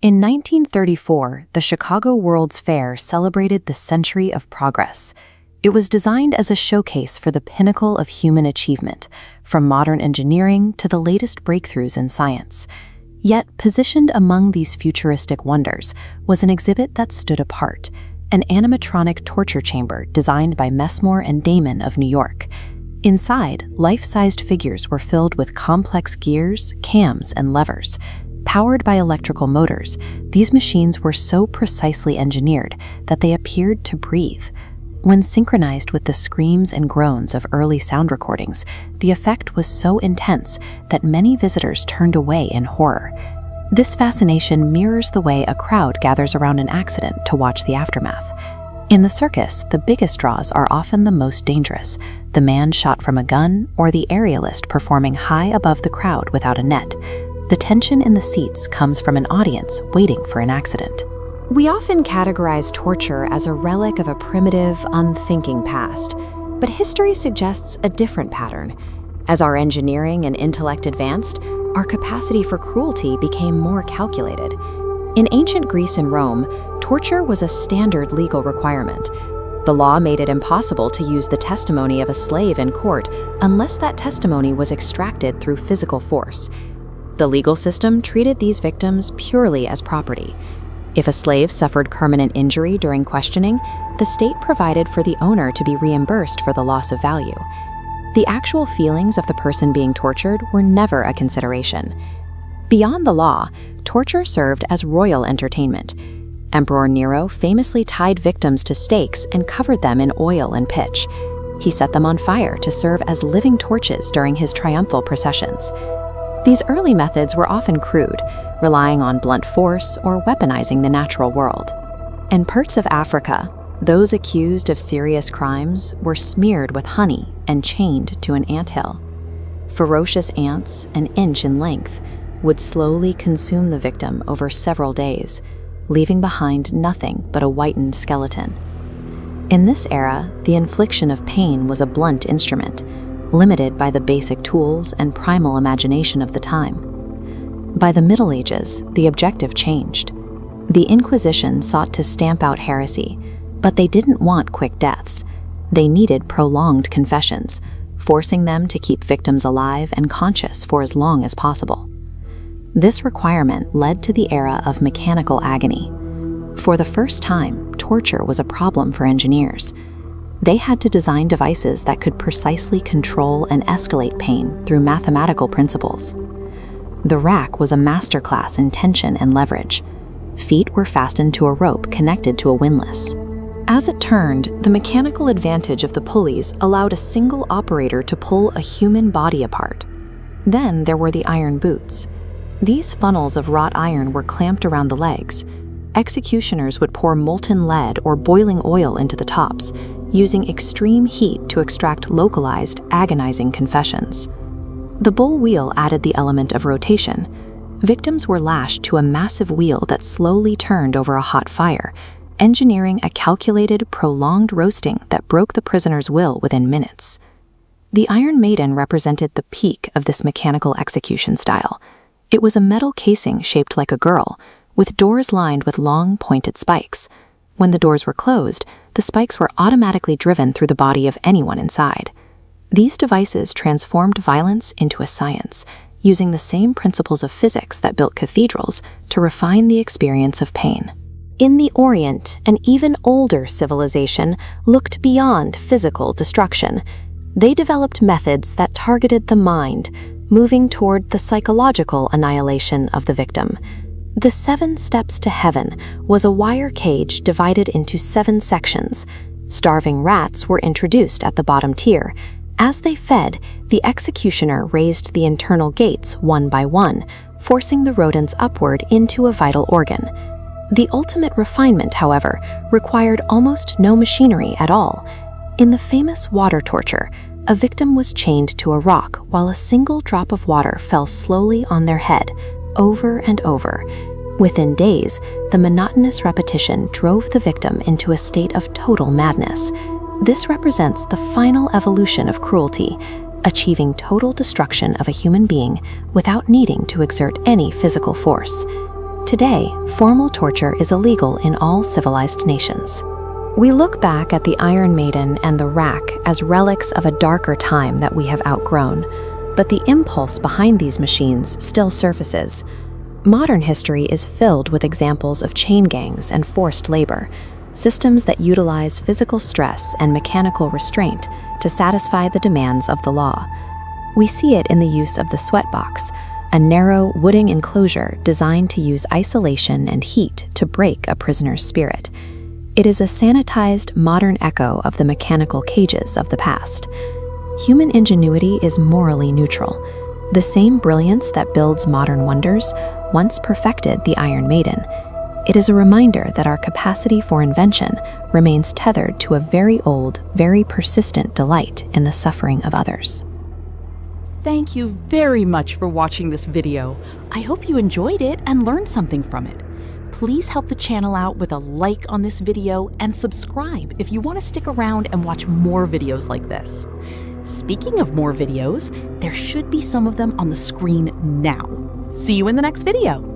In 1934, the Chicago World's Fair celebrated the Century of Progress. It was designed as a showcase for the pinnacle of human achievement, from modern engineering to the latest breakthroughs in science. Yet, positioned among these futuristic wonders was an exhibit that stood apart, an animatronic torture chamber designed by Messmore and Damon of New York. Inside, life-sized figures were filled with complex gears, cams, and levers. Powered by electrical motors, these machines were so precisely engineered that they appeared to breathe. When synchronized with the screams and groans of early sound recordings, the effect was so intense that many visitors turned away in horror. This fascination mirrors the way a crowd gathers around an accident to watch the aftermath. In the circus, the biggest draws are often the most dangerous: the man shot from a gun or the aerialist performing high above the crowd without a net. The tension in the seats comes from an audience waiting for an accident. We often categorize torture as a relic of a primitive, unthinking past, but history suggests a different pattern. As our engineering and intellect advanced, our capacity for cruelty became more calculated. In ancient Greece and Rome, torture was a standard legal requirement. The law made it impossible to use the testimony of a slave in court unless that testimony was extracted through physical force. The legal system treated these victims purely as property. If a slave suffered permanent injury during questioning, the state provided for the owner to be reimbursed for the loss of value. The actual feelings of the person being tortured were never a consideration. Beyond the law, torture served as royal entertainment. Emperor Nero famously tied victims to stakes and covered them in oil and pitch. He set them on fire to serve as living torches during his triumphal processions. These early methods were often crude, relying on blunt force or weaponizing the natural world. In parts of Africa, those accused of serious crimes were smeared with honey and chained to an anthill. Ferocious ants, an inch in length, would slowly consume the victim over several days, leaving behind nothing but a whitened skeleton. In this era, the infliction of pain was a blunt instrument, limited by the basic tools and primal imagination of the time. By the Middle Ages, the objective changed. The Inquisition sought to stamp out heresy, but they didn't want quick deaths. They needed prolonged confessions, forcing them to keep victims alive and conscious for as long as possible. This requirement led to the era of mechanical agony. For the first time, torture was a problem for engineers. They had to design devices that could precisely control and escalate pain through mathematical principles. The rack was a masterclass in tension and leverage. Feet were fastened to a rope connected to a windlass. As it turned, the mechanical advantage of the pulleys allowed a single operator to pull a human body apart. Then there were the iron boots. These funnels of wrought iron were clamped around the legs. Executioners would pour molten lead or boiling oil into the tops, using extreme heat to extract localized, agonizing confessions. The bull wheel added the element of rotation. Victims were lashed to a massive wheel that slowly turned over a hot fire, engineering a calculated, prolonged roasting that broke the prisoner's will within minutes. The Iron Maiden represented the peak of this mechanical execution style. It was a metal casing shaped like a girl, with doors lined with long, pointed spikes. When the doors were closed, the spikes were automatically driven through the body of anyone inside. These devices transformed violence into a science, using the same principles of physics that built cathedrals to refine the experience of pain. In the Orient, an even older civilization looked beyond physical destruction. They developed methods that targeted the mind, moving toward the psychological annihilation of the victim. The 7 Steps to Heaven was a wire cage divided into 7 sections. Starving rats were introduced at the bottom tier. As they fed, the executioner raised the internal gates one by one, forcing the rodents upward into a vital organ. The ultimate refinement, however, required almost no machinery at all. In the famous water torture, a victim was chained to a rock while a single drop of water fell slowly on their head, over and over. Within days, the monotonous repetition drove the victim into a state of total madness. This represents the final evolution of cruelty, achieving total destruction of a human being without needing to exert any physical force. Today, formal torture is illegal in all civilized nations. We look back at the Iron Maiden and the rack as relics of a darker time that we have outgrown, but the impulse behind these machines still surfaces. Modern history is filled with examples of chain gangs and forced labor, systems that utilize physical stress and mechanical restraint to satisfy the demands of the law. We see it in the use of the sweatbox, a narrow wooden enclosure designed to use isolation and heat to break a prisoner's spirit. It is a sanitized, modern echo of the mechanical cages of the past. Human ingenuity is morally neutral. The same brilliance that builds modern wonders once perfected the Iron Maiden. It is a reminder that our capacity for invention remains tethered to a very old, very persistent delight in the suffering of others. Thank you very much for watching this video. I hope you enjoyed it and learned something from it. Please help the channel out with a like on this video and subscribe if you want to stick around and watch more videos like this. Speaking of more videos, there should be some of them on the screen now. See you in the next video.